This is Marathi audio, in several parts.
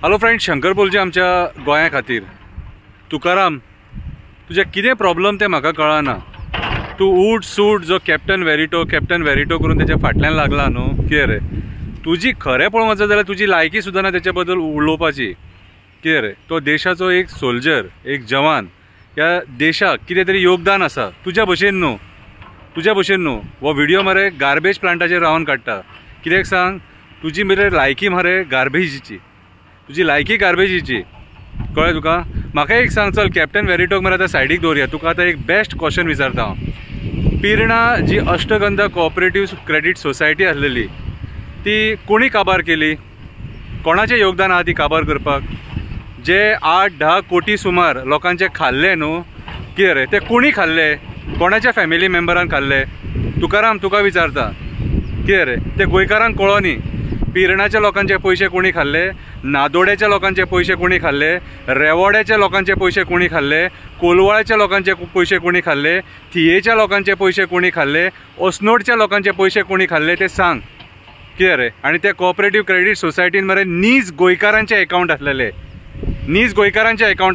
हॅलो फ्रेंड, शंकर बोलचे आमच्या गोंया खातीर. तुकाराम, तुझे कितें प्रॉब्लम ते म्हाका कळना. तू उठ सूट जो कॅप्टन वेरिटो करून त्याच्या फाटल्यान लागला न्हू. कितें रे तुजी खरें पळोवंक वचत जाल्यार तुजी लायकी सुद्दां ना त्याच्या बद्दल उलोवपाची. कितें रे तो देशाचो एक सोल्जर, एक जवान, ह्या देशाक कितें तरी योगदान आसा. तुज्या भशेन न्हू. हो व्हिडिओ मरे गार्बेज प्लांटाचेर रावन काडटा. कित्याक सांग, तुजी मरे लायकी मरे गार्बेजीची, तुजी लायकी गार्बेजीची. कळ्ळें तुका. म्हाका एक सांग, चल कॅप्टन वेरिटोक मरे आतां सायडीक दवरया. तुका आतां एक बेस्ट क्वेश्चन विचारता हांव. पिर्णा जी अष्टगंधा कोऑपरेटिव्ह क्रेडीट सोसायटी आसलेली ती कोणी काबार केली? कोणाचें योगदान आहा ती काबार करपाक? जे 8-10 कोटी सुमार लोकांचे खाल्ले न्हू, कितें रे ते कोणी खाल्ले? कोणाच्या फॅमिली मेंबरान खाल्ले? तुकाराम तुका विचारता. कितें रे ते गोंयकारांक कळोनी. पिर्णाच्या लोकांचे पैसे कोणी खाल्ले? नादोड्याच्या लोकांचे पैसे कोणी खाल्ले? रेवोड्याच्या लोकांचे पैसे कोणी खाल्ले? कोलवाळ्याच्या लोकांचे पैसे कोणी खाल्ले? थियेच्या लोकांचे पैसे कोणी खाल्ले? ओसनोडच्या लोकांचे पैसे कोणी खाल्ले ते सांग. कितें रे. आणि ते कोऑपरेटिव्ह क्रेडीट सोसायटीन मरे नीज गोंयकारांचे अकाउंट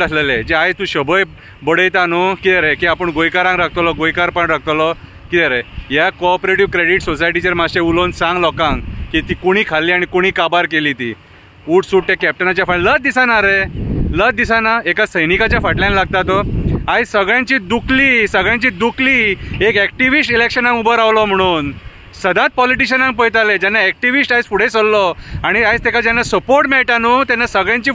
आसलेले, जे आयज तूं शोभय बडयता न्हू. कितें रे की आपूण गोंयकारांक राखतलो, गोंयकारपण राखतलो. कितें रे ह्या कोऑपरेटिव्ह क्रेडीट सोसायटीचेर मातशें उलोवन सांग लोकांक की ती कोणी खाल्ली आणि कोणी काबार केली ती. उठ सूट त्या कॅप्टनाच्या फाटल्यान लज दिसना. एका सैनिकाच्या फाटल्यान लागता तो. आयज सगळ्यांची दुखली एक एक्टिविस्ट इलेक्शनाक उबो रावलो म्हणून. सदांच पॉलिटिशियनांक पळयताले, जेन्ना एक्टिविस्ट आयज फुडें सरलो आनी आयज ताका जेन्ना सपोर्ट मेळटा न्हू तेन्ना सगळ्यांची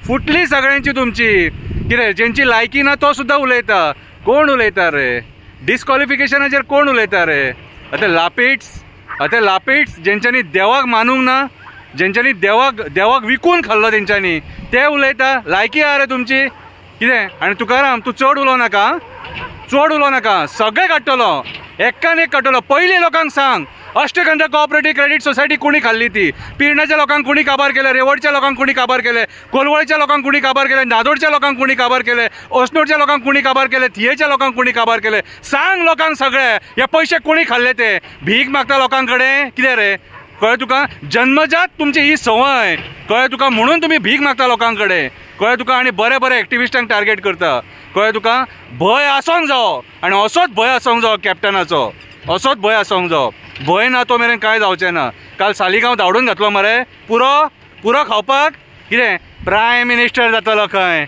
फुटली सगळ्यांची तुमची. कितें जेंची लायकी ना तो सुद्दां उलयता. कोण उलयता रे? डिस्क्वॉलिफिकेशनाचेर कोण उलयता रे? आतां लापेट्स जेंच्यांनी देवाक मानूंक ना, जेंच्यांनी देवाक विकून खाल्लो तेंच्यांनी, ते उलयता. लायकी आहा रे तुमची? कितें. आनी तुकाराम तूं चड उलोव नाका. सगळे काडटलो, एक्कान एक काडटलो. पयलीं लोकांक सांग, अष्टगंधा कोऑपरेटिव्ह क्रेडीट सोसायटी कोणी खाल्ली ती? पिर्णाच्या लोकांक कोणी काबार केले? रेवडच्या लोकांक कोणी काबार केले? कोलवळच्या लोकांक कोणी काबार केले? नादोडच्या लोकांक कोणी काबार केले? ओसनोडच्या लोकांक कोणी काबार केले? थियेच्या लोकांक कोणी काबार केले? सांग लोकांक सगळे. हे पैसे कोणी खाल्ले ते? भीक मागता लोकांकडे? कितें रे. कळ्ळें तुका. जन्मजात तुमची ही संवय. कळ्ळें तुका. म्हणून तुम्ही भीक मागता लोकांकडे. कळ्ळें तुका. आनी बरे एक्टिविस्टांक टार्गेट करता. कळ्ळें तुका. भंय आसोंक जावो आनी असोच भंय आसोंक जावो कॅप्टनाचो. भंय ना तो मेरेन कांय जावचें ना. काल सालिगांव धांवडून घातलो मरे पुरो खावपाक. कितें प्रायम मिनिस्टर जातलो खंय?